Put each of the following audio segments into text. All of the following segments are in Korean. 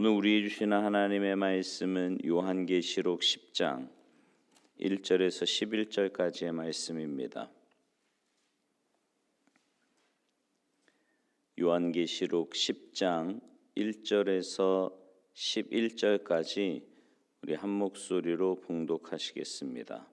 오늘 우리에게 주시는 하나님의 말씀은 요한계시록 10장 1절에서 11절까지의 말씀입니다. 요한계시록 10장 1절에서 11절까지 우리 한 목소리로 봉독하시겠습니다.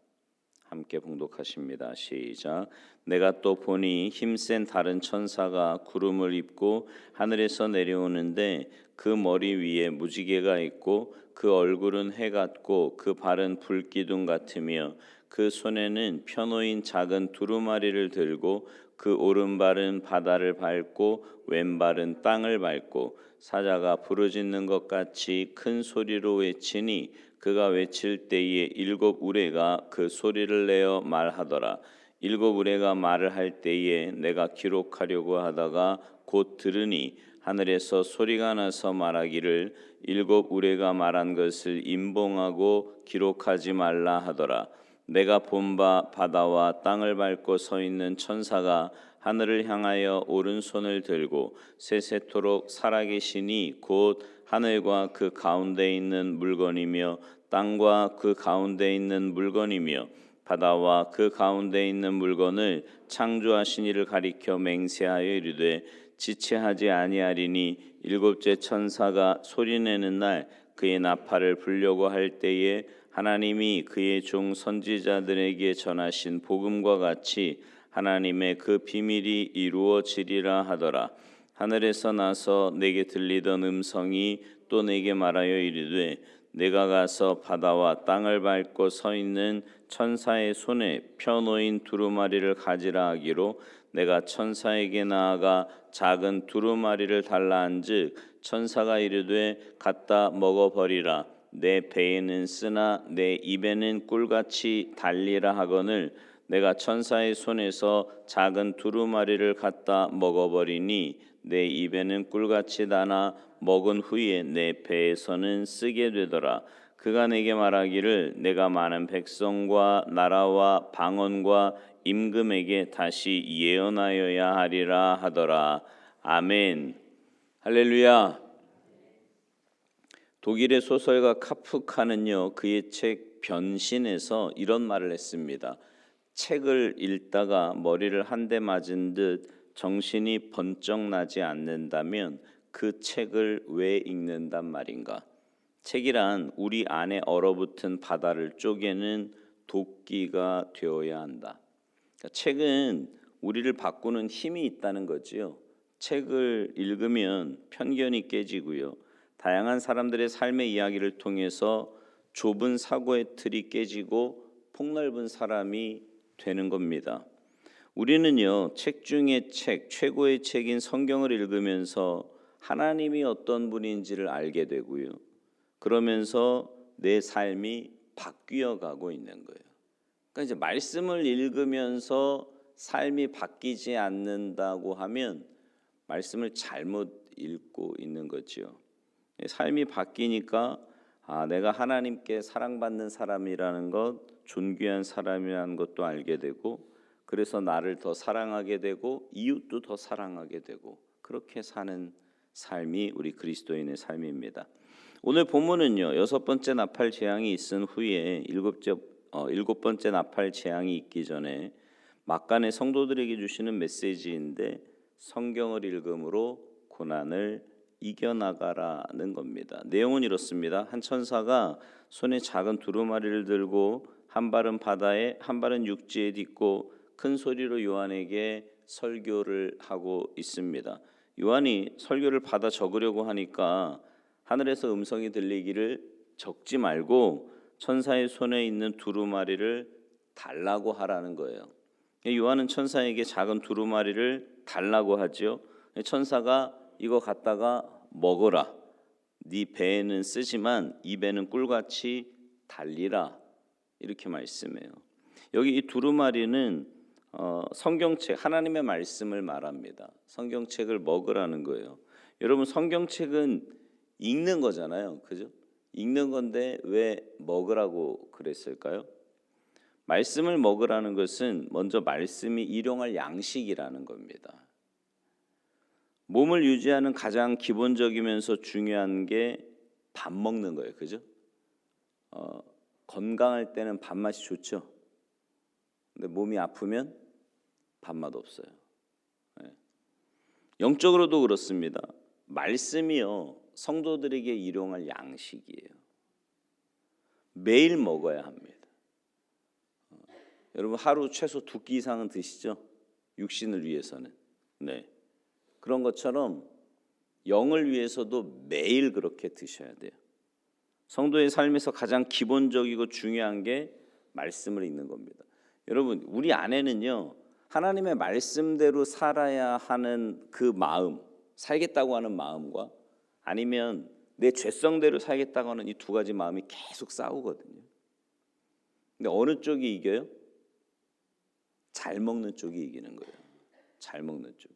함께 봉독하십니다. 시작. 내가 또 보니 힘센 다른 천사가 구름을 입고 하늘에서 내려오는데 그 머리 위에 무지개가 있고 그 얼굴은 해 같고 그 발은 불기둥 같으며 그 손에는 펴놓인 작은 두루마리를 들고 그 오른발은 바다를 밟고 왼발은 땅을 밟고 사자가 부르짖는 것 같이 큰 소리로 외치니 그가 외칠 때에 일곱 우레가 그 소리를 내어 말하더라. 일곱 우레가 말을 할 때에 내가 기록하려고 하다가 곧 들으니 하늘에서 소리가 나서 말하기를 일곱 우레가 말한 것을 임봉하고 기록하지 말라 하더라. 내가 본 바 바다와 땅을 밟고 서 있는 천사가 하늘을 향하여 오른손을 들고 세세토록 살아계시니 곧 하늘과 그 가운데 있는 물건이며 땅과 그 가운데 있는 물건이며 바다와 그 가운데 있는 물건을 창조하신 이를 가리켜 맹세하여 이르되 지체하지 아니하리니 일곱째 천사가 소리내는 날 그의 나팔을 불려고 할 때에 하나님이 그의 종 선지자들에게 전하신 복음과 같이 하나님의 그 비밀이 이루어지리라 하더라. 하늘에서 나서 내게 들리던 음성이 또 내게 말하여 이르되 내가 가서 바다와 땅을 밟고 서 있는 천사의 손에 펴놓인 두루마리를 가지라 하기로 내가 천사에게 나아가 작은 두루마리를 달라 한즉 천사가 이르되 갖다 먹어버리라. 내 배에는 쓰나 내 입에는 꿀같이 달리라 하거늘 내가 천사의 손에서 작은 두루마리를 갖다 먹어버리니 내 입에는 꿀같이 다나 먹은 후에 내 배에서는 쓰게 되더라. 그가 내게 말하기를 내가 많은 백성과 나라와 방언과 임금에게 다시 예언하여야 하리라 하더라. 아멘. 할렐루야. 독일의 소설가 카프카는요, 그의 책 변신에서 이런 말을 했습니다. 책을 읽다가 머리를 한 대 맞은 듯 정신이 번쩍 나지 않는다면 그 책을 왜 읽는단 말인가? 책이란 우리 안에 얼어붙은 바다를 쪼개는 도끼가 되어야 한다. 그러니까 책은 우리를 바꾸는 힘이 있다는 거지요. 책을 읽으면 편견이 깨지고요. 다양한 사람들의 삶의 이야기를 통해서 좁은 사고의 틀이 깨지고 폭넓은 사람이 되는 겁니다. 우리는요, 책 중에 책, 최고의 책인 성경을 읽으면서 하나님이 어떤 분인지를 알게 되고요. 그러면서 내 삶이 바뀌어 가고 있는 거예요. 그러니까 이제 말씀을 읽으면서 삶이 바뀌지 않는다고 하면 말씀을 잘못 읽고 있는 거죠. 삶이 바뀌니까 내가 하나님께 사랑받는 사람이라는 것, 존귀한 사람이라는 것도 알게 되고 그래서 나를 더 사랑하게 되고 이웃도 더 사랑하게 되고 그렇게 사는 삶이 우리 그리스도인의 삶입니다. 오늘 본문은요, 여섯 번째 나팔 재앙이 있은 후에 일곱 번째 나팔 재앙이 있기 전에 막간의 성도들에게 주시는 메시지인데 성경을 읽음으로 고난을 이겨나가라는 겁니다. 내용은 이렇습니다. 한 천사가 손에 작은 두루마리를 들고 한 발은 바다에 한 발은 육지에 딛고 큰 소리로 요한에게 설교를 하고 있습니다. 요한이 설교를 받아 적으려고 하니까 하늘에서 음성이 들리기를 적지 말고 천사의 손에 있는 두루마리를 달라고 하라는 거예요. 요한은 천사에게 작은 두루마리를 달라고 하죠. 천사가 이거 갖다가 먹어라. 네 배에는 쓰지만 입에는 꿀같이 달리라. 이렇게 말씀해요. 여기 이 두루마리는 성경책, 하나님의 말씀을 말합니다. 성경책을 먹으라는 거예요. 여러분, 성경책은 읽는 거잖아요. 그죠? 읽는 건데 왜 먹으라고 그랬을까요? 말씀을 먹으라는 것은 먼저 말씀이 일용할 양식이라는 겁니다. 몸을 유지하는 가장 기본적이면서 중요한 게 밥 먹는 거예요. 그죠? 건강할 때는 밥맛이 좋죠. 근데 몸이 아프면 밥맛 없어요. 네. 영적으로도 그렇습니다. 말씀이요, 성도들에게 일용할 양식이에요. 매일 먹어야 합니다. 여러분 하루 최소 2끼 이상은 드시죠? 육신을 위해서는. 네. 그런 것처럼 영을 위해서도 매일 그렇게 드셔야 돼요. 성도의 삶에서 가장 기본적이고 중요한 게 말씀을 읽는 겁니다. 여러분 우리 안에는요, 하나님의 말씀대로 살아야 하는 그 마음, 살겠다고 하는 마음과 아니면 내 죄성대로 살겠다고 하는 이 두 가지 마음이 계속 싸우거든요. 근데 어느 쪽이 이겨요? 잘 먹는 쪽이 이기는 거예요. 잘 먹는 쪽이.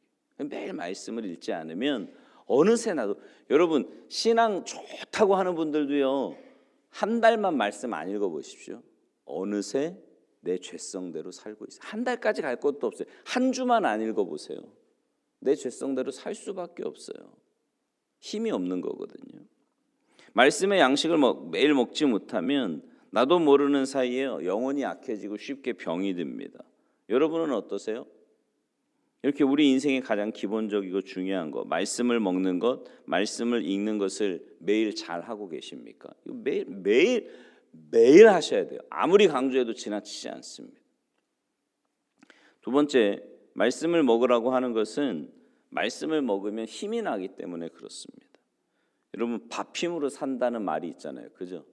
매일 말씀을 읽지 않으면 어느새 나도, 여러분 신앙 좋다고 하는 분들도요, 한 달만 말씀 안 읽어보십시오. 어느새 내 죄성대로 살고 있어요. 한 달까지 갈 것도 없어요. 한 주만 안 읽어보세요. 내 죄성대로 살 수밖에 없어요. 힘이 없는 거거든요. 말씀의 양식을 매일 먹지 못하면 나도 모르는 사이에 영혼이 약해지고 쉽게 병이 듭니다. 여러분은 어떠세요? 이렇게 우리 인생의 가장 기본적이고 중요한 것, 말씀을 먹는 것, 말씀을 읽는 것을 매일 잘 하고 계십니까? 매일 하셔야 돼요. 아무리 강조해도 지나치지 않습니다. 두 번째, 말씀을 먹으라고 하는 것은 말씀을 먹으면 힘이 나기 때문에 그렇습니다. 여러분 밥 힘으로 산다는 말이 있잖아요. 그죠?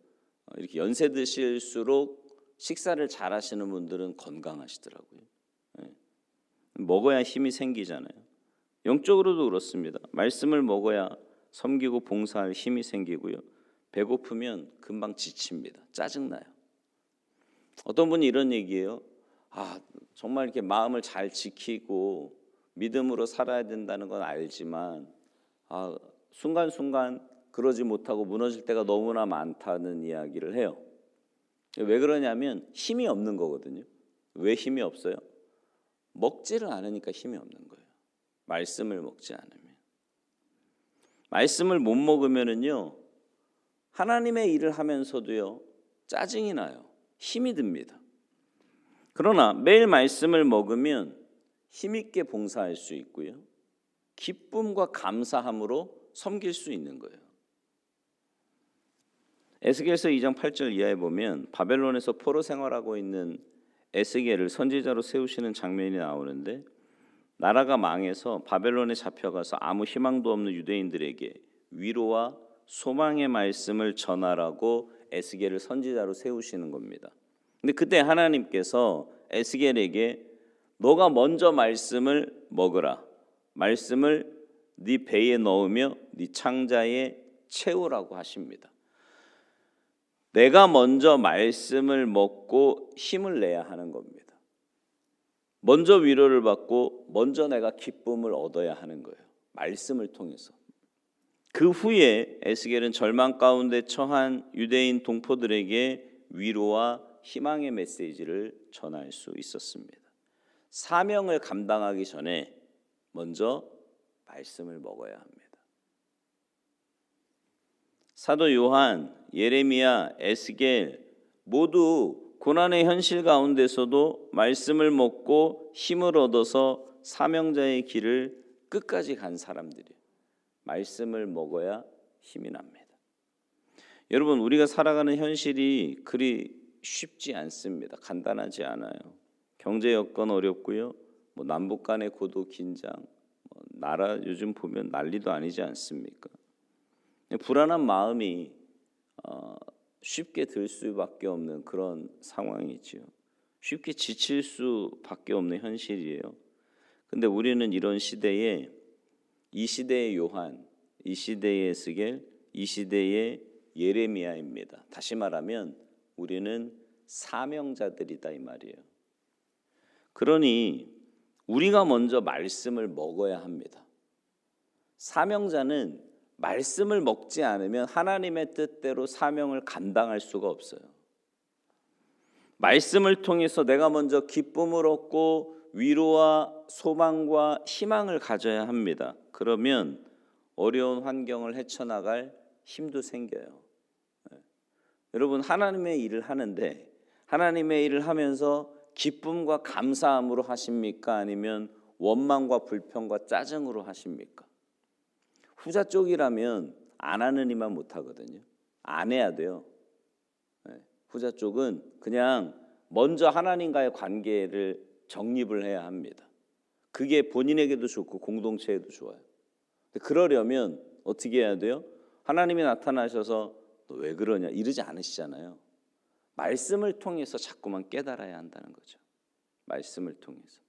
이렇게 연세 드실수록 식사를 잘 하시는 분들은 건강하시더라고요. 먹어야 힘이 생기잖아요. 영적으로도 그렇습니다. 말씀을 먹어야 섬기고 봉사할 힘이 생기고요. 배고프면 금방 지칩니다. 짜증나요. 어떤 분이 이런 얘기예요. 정말 이렇게 마음을 잘 지키고 믿음으로 살아야 된다는 건 알지만 순간순간 그러지 못하고 무너질 때가 너무나 많다는 이야기를 해요. 왜 그러냐면 힘이 없는 거거든요. 왜 힘이 없어요? 먹지를 않으니까 힘이 없는 거예요. 말씀을 먹지 않으면. 말씀을 못 먹으면은요, 하나님의 일을 하면서도요, 짜증이 나요. 힘이 듭니다. 그러나 매일 말씀을 먹으면 힘있게 봉사할 수 있고요, 기쁨과 감사함으로 섬길 수 있는 거예요. 에스겔서 2장 8절 이하에 보면 바벨론에서 포로 생활하고 있는 에스겔을 선지자로 세우시는 장면이 나오는데, 나라가 망해서 바벨론에 잡혀가서 아무 희망도 없는 유대인들에게 위로와 소망의 말씀을 전하라고 에스겔을 선지자로 세우시는 겁니다. 근데 그때 하나님께서 에스겔에게 너가 먼저 말씀을 먹으라, 말씀을 네 배에 넣으며 네 창자에 채우라고 하십니다. 내가 먼저 말씀을 먹고 힘을 내야 하는 겁니다. 먼저 위로를 받고 먼저 내가 기쁨을 얻어야 하는 거예요. 말씀을 통해서. 그 후에 에스겔은 절망 가운데 처한 유대인 동포들에게 위로와 희망의 메시지를 전할 수 있었습니다. 사명을 감당하기 전에 먼저 말씀을 먹어야 합니다. 사도 요한, 예레미야, 에스겔 모두 고난의 현실 가운데서도 말씀을 먹고 힘을 얻어서 사명자의 길을 끝까지 간 사람들이에요. 말씀을 먹어야 힘이 납니다. 여러분 우리가 살아가는 현실이 그리 쉽지 않습니다. 간단하지 않아요. 경제 여건 어렵고요. 남북 간의 고도 긴장, 나라 요즘 보면 난리도 아니지 않습니까? 불안한 마음이 쉽게 들 수밖에 없는 그런 상황이지요. 쉽게 지칠 수밖에 없는 현실이에요. 근데 우리는 이런 시대에 이 시대의 요한, 이 시대의 에스겔, 이 시대의 예레미야입니다. 다시 말하면 우리는 사명자들이다 이 말이에요. 그러니 우리가 먼저 말씀을 먹어야 합니다. 사명자는 말씀을 먹지 않으면 하나님의 뜻대로 사명을 감당할 수가 없어요. 말씀을 통해서 내가 먼저 기쁨을 얻고 위로와 소망과 희망을 가져야 합니다. 그러면 어려운 환경을 헤쳐나갈 힘도 생겨요. 여러분, 하나님의 일을 하는데 하나님의 일을 하면서 기쁨과 감사함으로 하십니까? 아니면 원망과 불평과 짜증으로 하십니까? 후자 쪽이라면 안 하는 이만 못하거든요. 안 해야 돼요. 후자 쪽은 그냥 먼저 하나님과의 관계를 정립을 해야 합니다. 그게 본인에게도 좋고 공동체에도 좋아요. 그러려면 어떻게 해야 돼요? 하나님이 나타나셔서 너 왜 그러냐 이러지 않으시잖아요. 말씀을 통해서 자꾸만 깨달아야 한다는 거죠. 말씀을 통해서.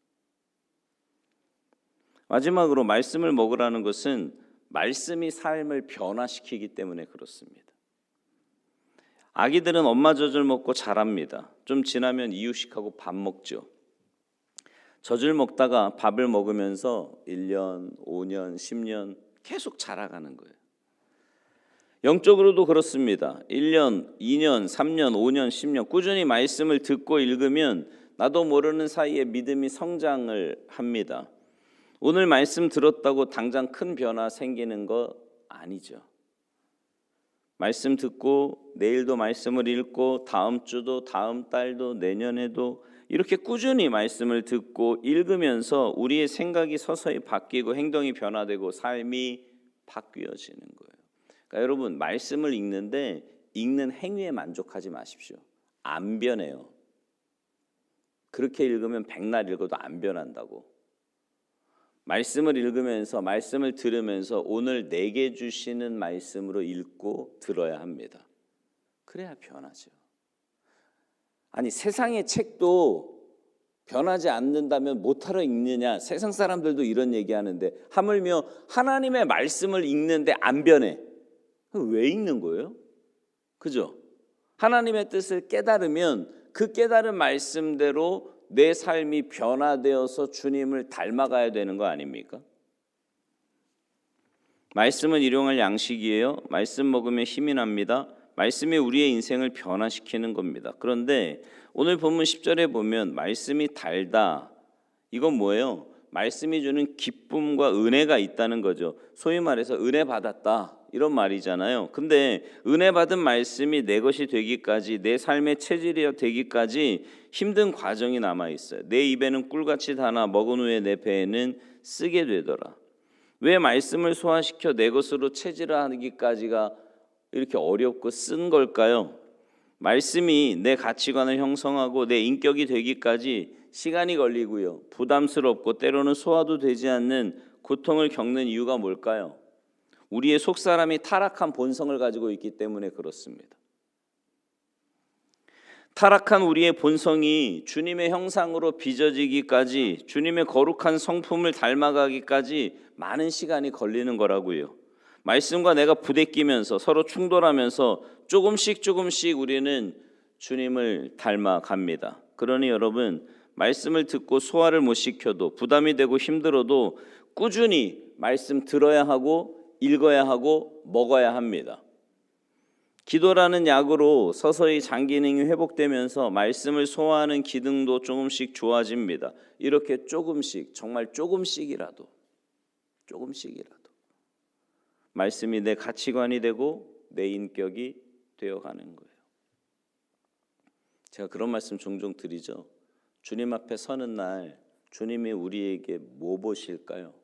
마지막으로 말씀을 먹으라는 것은 말씀이 삶을 변화시키기 때문에 그렇습니다. 아기들은 엄마 젖을 먹고 자랍니다. 좀 지나면 이유식하고 밥 먹죠. 젖을 먹다가 밥을 먹으면서 1년, 5년, 10년 계속 자라가는 거예요. 영적으로도 그렇습니다. 1년, 2년, 3년, 5년, 10년 꾸준히 말씀을 듣고 읽으면 나도 모르는 사이에 믿음이 성장을 합니다. 오늘 말씀 들었다고 당장 큰 변화 생기는 거 아니죠. 말씀 듣고 내일도 말씀을 읽고 다음 주도 다음 달도 내년에도 이렇게 꾸준히 말씀을 듣고 읽으면서 우리의 생각이 서서히 바뀌고 행동이 변화되고 삶이 바뀌어지는 거예요. 그러니까 여러분, 말씀을 읽는데 읽는 행위에 만족하지 마십시오. 안 변해요. 그렇게 읽으면 백날 읽어도 안 변한다고. 말씀을 읽으면서 말씀을 들으면서 오늘 내게 주시는 말씀으로 읽고 들어야 합니다. 그래야 변하죠. 아니, 세상의 책도 변하지 않는다면 못하러 읽느냐? 세상 사람들도 이런 얘기하는데 하물며 하나님의 말씀을 읽는데 안 변해. 왜 읽는 거예요? 그죠? 하나님의 뜻을 깨달으면 그 깨달은 말씀대로 내 삶이 변화되어서 주님을 닮아가야 되는 거 아닙니까? 말씀은 일용할 양식이에요. 말씀 먹으면 힘이 납니다. 말씀이 우리의 인생을 변화시키는 겁니다. 그런데 오늘 본문 10절에 보면 말씀이 달다. 이건 뭐예요? 말씀이 주는 기쁨과 은혜가 있다는 거죠. 소위 말해서 은혜 받았다 이런 말이잖아요. 근데 은혜 받은 말씀이 내 것이 되기까지, 내 삶의 체질이 되기까지 힘든 과정이 남아 있어요. 내 입에는 꿀같이 달아 먹은 후에 내 배에는 쓰게 되더라. 왜 말씀을 소화시켜 내 것으로 체질화하기까지가 이렇게 어렵고 쓴 걸까요? 말씀이 내 가치관을 형성하고 내 인격이 되기까지 시간이 걸리고요. 부담스럽고 때로는 소화도 되지 않는 고통을 겪는 이유가 뭘까요? 우리의 속사람이 타락한 본성을 가지고 있기 때문에 그렇습니다. 타락한 우리의 본성이 주님의 형상으로 빚어지기까지, 주님의 거룩한 성품을 닮아가기까지 많은 시간이 걸리는 거라고요. 말씀과 내가 부대끼면서 서로 충돌하면서 조금씩 우리는 주님을 닮아갑니다. 그러니 여러분, 말씀을 듣고 소화를 못 시켜도 부담이 되고 힘들어도 꾸준히 말씀 들어야 하고 읽어야 하고 먹어야 합니다. 기도라는 약으로 서서히 장 기능이 회복되면서 말씀을 소화하는 기능도 조금씩 좋아집니다. 이렇게 조금씩, 정말 조금씩이라도 말씀이 내 가치관이 되고 내 인격이 되어가는 거예요. 제가 그런 말씀 종종 드리죠. 주님 앞에 서는 날 주님이 우리에게 뭐 보실까요?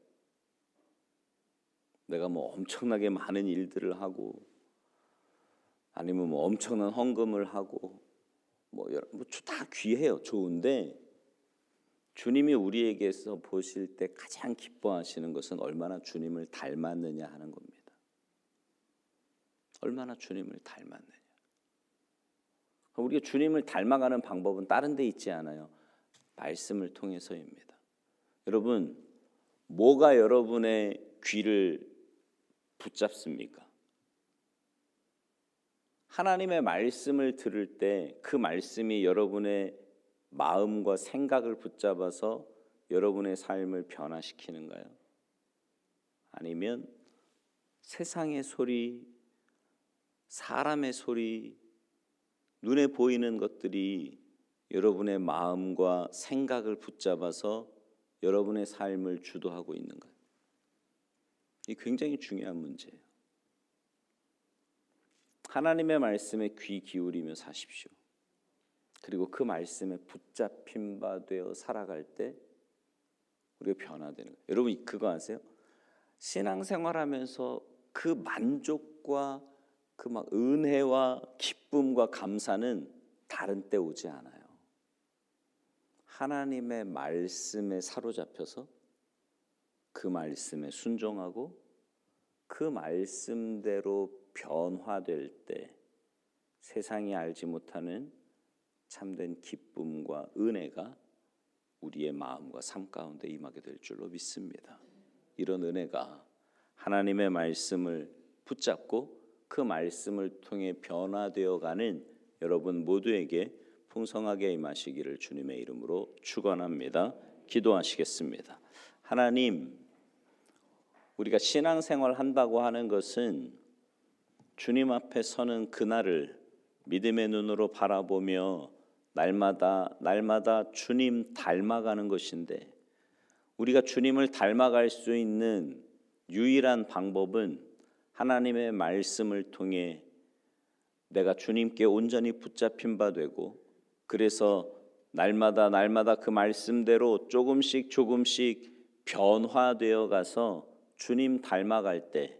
내가 뭐 엄청나게 많은 일들을 하고 아니면 뭐 엄청난 헌금을 하고 뭐 다 귀해요. 좋은데 주님이 우리에게서 보실 때 가장 기뻐하시는 것은 얼마나 주님을 닮았느냐 하는 겁니다. 얼마나 주님을 닮았느냐. 우리가 주님을 닮아가는 방법은 다른 데 있지 않아요. 말씀을 통해서입니다. 여러분, 뭐가 여러분의 귀를 붙잡습니까? 하나님의 말씀을 들을 때 그 말씀이 여러분의 마음과 생각을 붙잡아서 여러분의 삶을 변화시키는가요? 아니면 세상의 소리, 사람의 소리, 눈에 보이는 것들이 여러분의 마음과 생각을 붙잡아서 여러분의 삶을 주도하고 있는가요? 이 굉장히 중요한 문제예요. 하나님의 말씀에 귀 기울이며 사십시오. 그리고 그 말씀에 붙잡힌 바 되어 살아갈 때 우리가 변화되는 거예요. 여러분 그거 아세요? 신앙생활하면서 그 만족과 그 막 은혜와 기쁨과 감사는 다른 때 오지 않아요. 하나님의 말씀에 사로잡혀서 그 말씀에 순종하고 그 말씀대로 변화될 때 세상이 알지 못하는 참된 기쁨과 은혜가 우리의 마음과 삶 가운데 임하게 될 줄로 믿습니다. 이런 은혜가 하나님의 말씀을 붙잡고 그 말씀을 통해 변화되어가는 여러분 모두에게 풍성하게 임하시기를 주님의 이름으로 축원합니다. 기도하시겠습니다. 하나님, 우리가 신앙생활 한다고 하는 것은 주님 앞에 서는 그날을 믿음의 눈으로 바라보며 날마다 주님 닮아가는 것인데, 우리가 주님을 닮아갈 수 있는 유일한 방법은 하나님의 말씀을 통해 내가 주님께 온전히 붙잡힌 바 되고, 그래서 날마다 그 말씀대로 조금씩 변화되어 가서 주님 닮아갈 때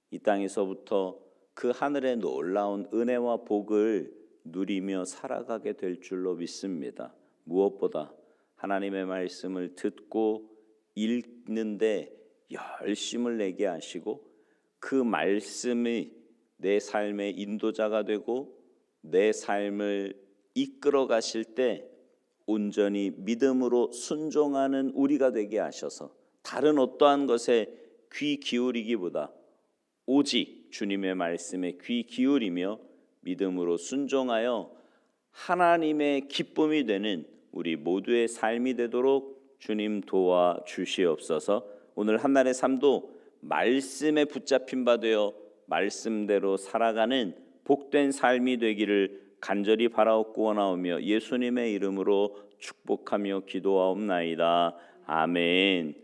이 땅에서부터 그 하늘의 놀라운 은혜와 복을 누리며 살아가게 될 줄로 믿습니다. 무엇보다 하나님의 말씀을 듣고 읽는데 열심을 내게 하시고 그 말씀이 내 삶의 인도자가 되고 내 삶을 이끌어 가실 때 온전히 믿음으로 순종하는 우리가 되게 하셔서 다른 어떠한 것에 귀 기울이기보다 오직 주님의 말씀에 귀 기울이며 믿음으로 순종하여 하나님의 기쁨이 되는 우리 모두의 삶이 되도록 주님 도와주시옵소서. 오늘 한날의 삶도 말씀에 붙잡힌 바 되어 말씀대로 살아가는 복된 삶이 되기를 간절히 바라옵고 원하오며 예수님의 이름으로 축복하며 기도하옵나이다. 아멘.